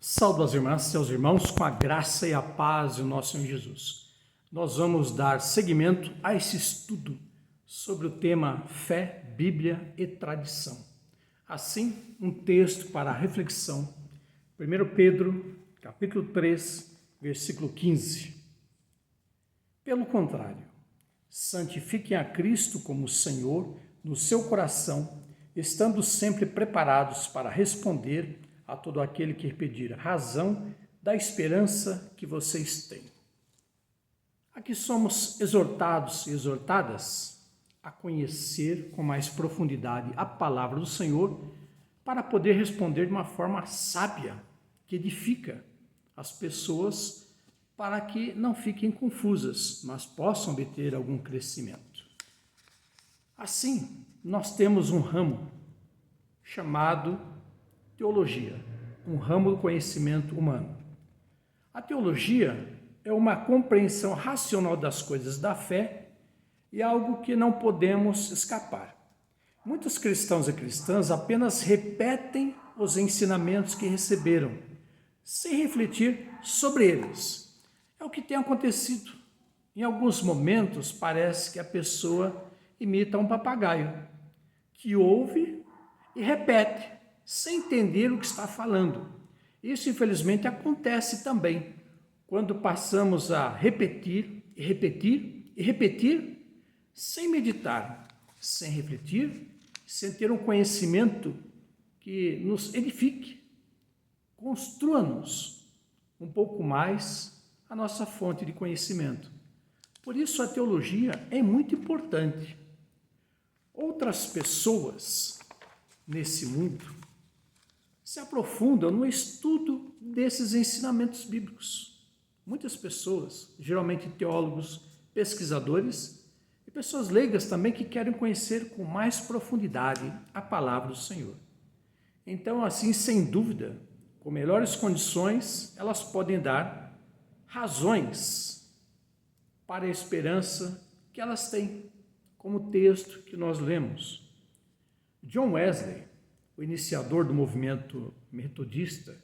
Saúdo as irmãs, seus irmãos, com a graça e a paz do nosso Senhor Jesus. Nós vamos dar seguimento a esse estudo sobre o tema fé, Bíblia e tradição. Assim, um texto para a reflexão, 1 Pedro, capítulo 3, versículo 15. Pelo contrário, santifiquem a Cristo como Senhor no seu coração, estando sempre preparados para responder a todo aquele que pedir razão da esperança que vocês têm. Aqui somos exortados e exortadas a conhecer com mais profundidade a palavra do Senhor para poder responder de uma forma sábia, que edifica as pessoas para que não fiquem confusas, mas possam obter algum crescimento. Assim, nós temos um ramo chamado teologia, um ramo do conhecimento humano. A teologia é uma compreensão racional das coisas da fé e algo que não podemos escapar. Muitos cristãos e cristãs apenas repetem os ensinamentos que receberam, sem refletir sobre eles. É o que tem acontecido. Em alguns momentos, parece que a pessoa imita um papagaio, que ouve e repete, sem entender o que está falando. Isso, infelizmente, acontece também quando passamos a repetir e repetir e repetir, sem meditar, sem refletir, sem ter um conhecimento que nos edifique, construa-nos um pouco mais a nossa fonte de conhecimento. Por isso, a teologia é muito importante. Outras pessoas nesse mundo se aprofundam no estudo desses ensinamentos bíblicos. Muitas pessoas, geralmente teólogos, pesquisadores e pessoas leigas também que querem conhecer com mais profundidade a palavra do Senhor. Então, assim, sem dúvida, com melhores condições, elas podem dar razões para a esperança que elas têm, como o texto que nós lemos. John Wesley, o iniciador do movimento metodista,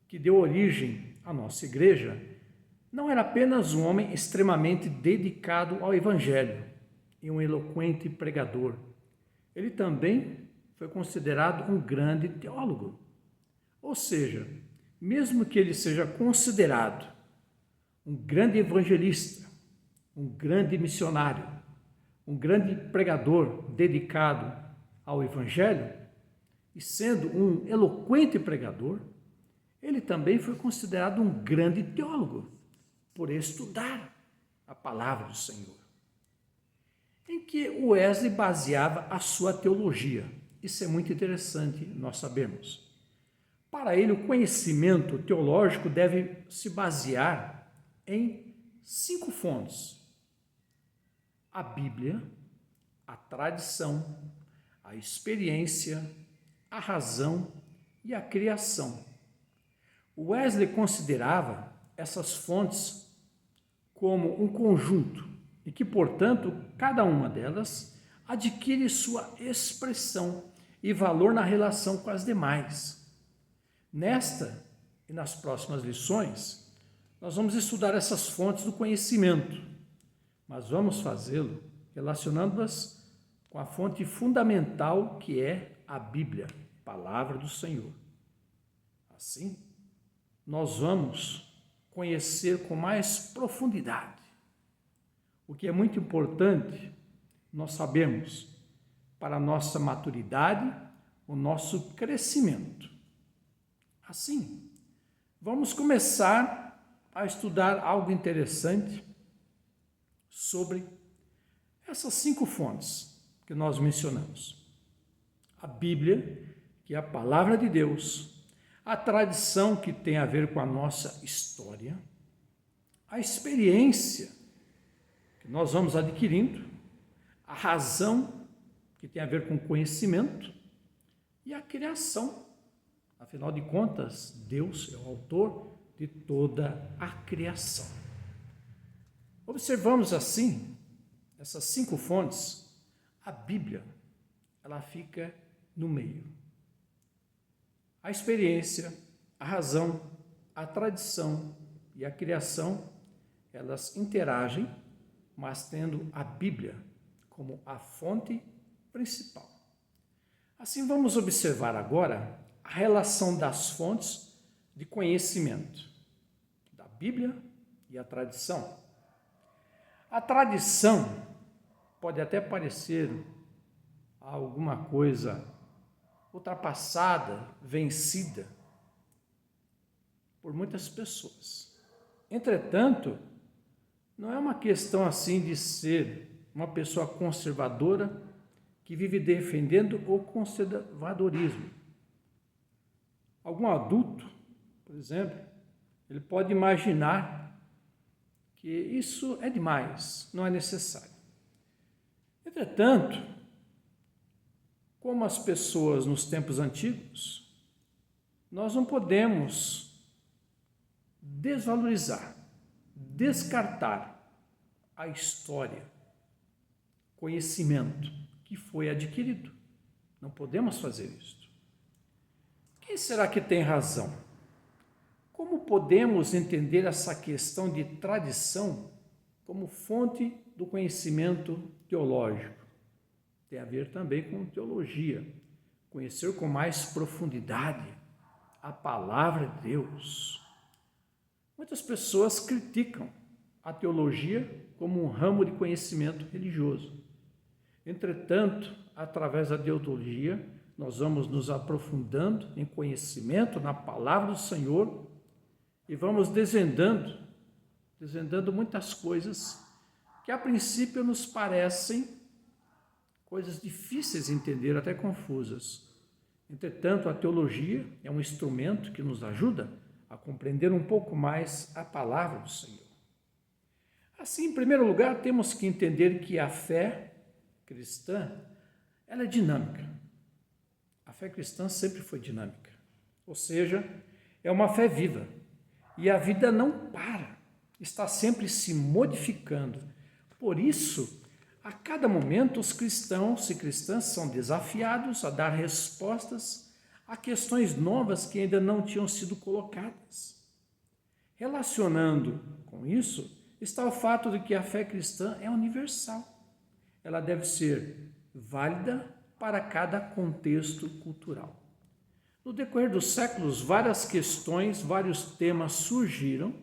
que deu origem à nossa igreja, não era apenas um homem extremamente dedicado ao Evangelho e um eloquente pregador. Ele também foi considerado um grande teólogo. Ou seja, mesmo que ele seja considerado um grande evangelista, um grande missionário, um grande pregador dedicado ao Evangelho, e sendo um eloquente pregador, ele também foi considerado um grande teólogo, por estudar a palavra do Senhor. Em que Wesley baseava a sua teologia. Isso é muito interessante nós sabermos. Para ele, o conhecimento teológico deve se basear em 5 fontes: a Bíblia, a tradição, a experiência, a razão e a criação. Wesley considerava essas fontes como um conjunto e que, portanto, cada uma delas adquire sua expressão e valor na relação com as demais. Nesta e nas próximas lições, nós vamos estudar essas fontes do conhecimento, mas vamos fazê-lo relacionando-as com a fonte fundamental que é a Bíblia, palavra do Senhor. Assim, nós vamos conhecer com mais profundidade. O que é muito importante, nós sabemos, para a nossa maturidade, o nosso crescimento. Assim, vamos começar a estudar algo interessante sobre essas 5 fontes que nós mencionamos. A Bíblia, que é a palavra de Deus, a tradição, que tem a ver com a nossa história, a experiência que nós vamos adquirindo, a razão, que tem a ver com conhecimento, e a criação. Afinal de contas, Deus é o autor de toda a criação. Observamos assim, essas 5 fontes, a Bíblia, ela fica no meio. A experiência, a razão, a tradição e a criação, elas interagem, mas tendo a Bíblia como a fonte principal. Assim, vamos observar agora a relação das fontes de conhecimento, da Bíblia e a tradição. A tradição pode até parecer alguma coisa ultrapassada, vencida por muitas pessoas. Entretanto, não é uma questão assim de ser uma pessoa conservadora que vive defendendo o conservadorismo. Algum adulto, por exemplo, ele pode imaginar que isso é demais, não é necessário. Entretanto, como as pessoas nos tempos antigos, nós não podemos desvalorizar, descartar a história, conhecimento que foi adquirido. Não podemos fazer isso. Quem será que tem razão? Como podemos entender essa questão de tradição como fonte do conhecimento teológico? Tem a ver também com teologia, conhecer com mais profundidade a palavra de Deus. Muitas pessoas criticam a teologia como um ramo de conhecimento religioso. Entretanto, através da teologia, nós vamos nos aprofundando em conhecimento na palavra do Senhor e vamos desvendando muitas coisas que a princípio nos parecem coisas difíceis de entender, até confusas. Entretanto, a teologia é um instrumento que nos ajuda a compreender um pouco mais a palavra do Senhor. Assim, em primeiro lugar, temos que entender que a fé cristã, ela é dinâmica. A fé cristã sempre foi dinâmica, ou seja, é uma fé viva. E a vida não para, está sempre se modificando. Por isso, a cada momento, os cristãos e cristãs são desafiados a dar respostas a questões novas que ainda não tinham sido colocadas. Relacionando com isso, está o fato de que a fé cristã é universal. Ela deve ser válida para cada contexto cultural. No decorrer dos séculos, várias questões, vários temas surgiram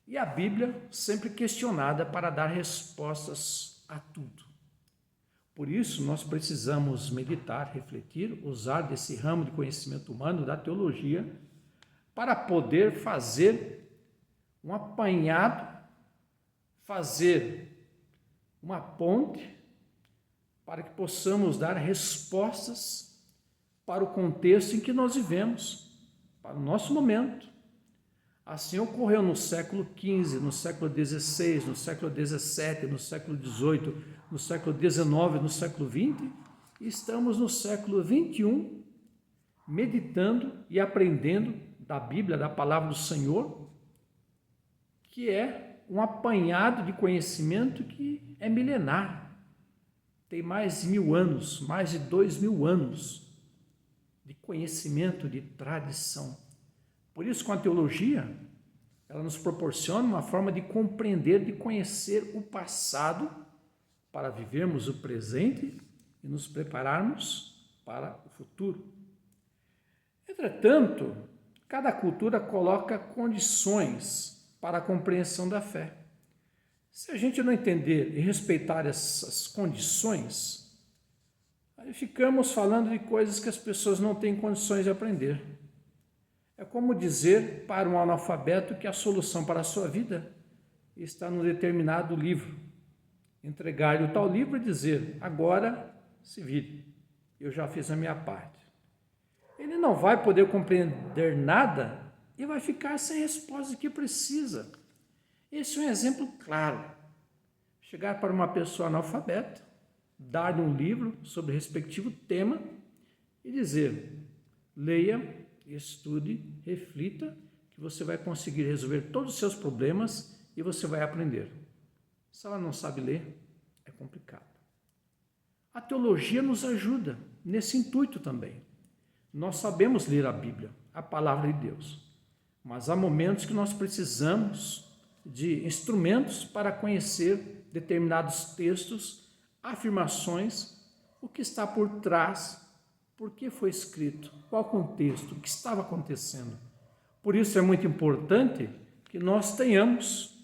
e a Bíblia sempre questionada para dar respostas a tudo. Por isso, nós precisamos meditar, refletir, usar desse ramo de conhecimento humano, da teologia, para poder fazer um apanhado, fazer uma ponte, para que possamos dar respostas para o contexto em que nós vivemos, para o nosso momento. Assim ocorreu no século XV, no século XVI, no século XVII, no século XVIII, no século XIX, no século XX, e estamos no século XXI, meditando e aprendendo da Bíblia, da palavra do Senhor, que é um apanhado de conhecimento que é milenar. Tem mais de 1000 anos, mais de 2000 anos de conhecimento, de tradição. Por isso, com a teologia, ela nos proporciona uma forma de compreender, de conhecer o passado para vivermos o presente e nos prepararmos para o futuro. Entretanto, cada cultura coloca condições para a compreensão da fé. Se a gente não entender e respeitar essas condições, aí ficamos falando de coisas que as pessoas não têm condições de aprender. É como dizer para um analfabeto que a solução para a sua vida está num determinado livro. Entregar-lhe o tal livro e dizer, agora se vire, eu já fiz a minha parte. Ele não vai poder compreender nada e vai ficar sem resposta que precisa. Esse é um exemplo claro. Chegar para uma pessoa analfabeta, dar-lhe um livro sobre o respectivo tema e dizer, leia, estude, reflita, que você vai conseguir resolver todos os seus problemas e você vai aprender. Se ela não sabe ler, é complicado. A teologia nos ajuda nesse intuito também. Nós sabemos ler a Bíblia, a palavra de Deus. Mas há momentos que nós precisamos de instrumentos para conhecer determinados textos, afirmações, o que está por trás, por que foi escrito, qual contexto, o que estava acontecendo. Por isso é muito importante que nós tenhamos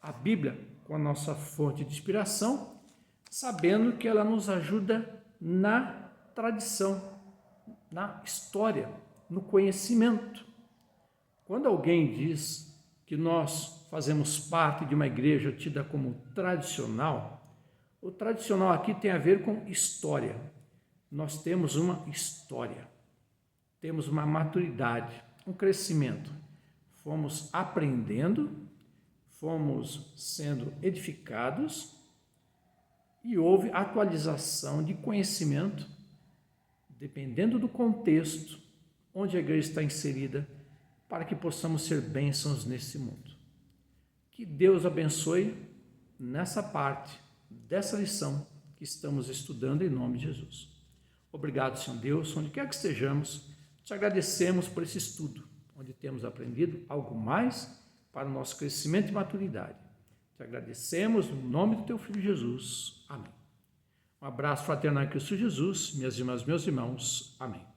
a Bíblia com a nossa fonte de inspiração, sabendo que ela nos ajuda na tradição, na história, no conhecimento. Quando alguém diz que nós fazemos parte de uma igreja tida como tradicional, o tradicional aqui tem a ver com história. Nós temos uma história, temos uma maturidade, um crescimento. Fomos aprendendo, fomos sendo edificados e houve atualização de conhecimento, dependendo do contexto onde a igreja está inserida, para que possamos ser bênçãos nesse mundo. Que Deus abençoe nessa parte dessa lição que estamos estudando em nome de Jesus. Obrigado, Senhor Deus, onde quer que estejamos, te agradecemos por esse estudo, onde temos aprendido algo mais para o nosso crescimento e maturidade. Te agradecemos no nome do teu Filho Jesus. Amém. Um abraço fraternal em Cristo Jesus, minhas irmãs, meus irmãos. Amém.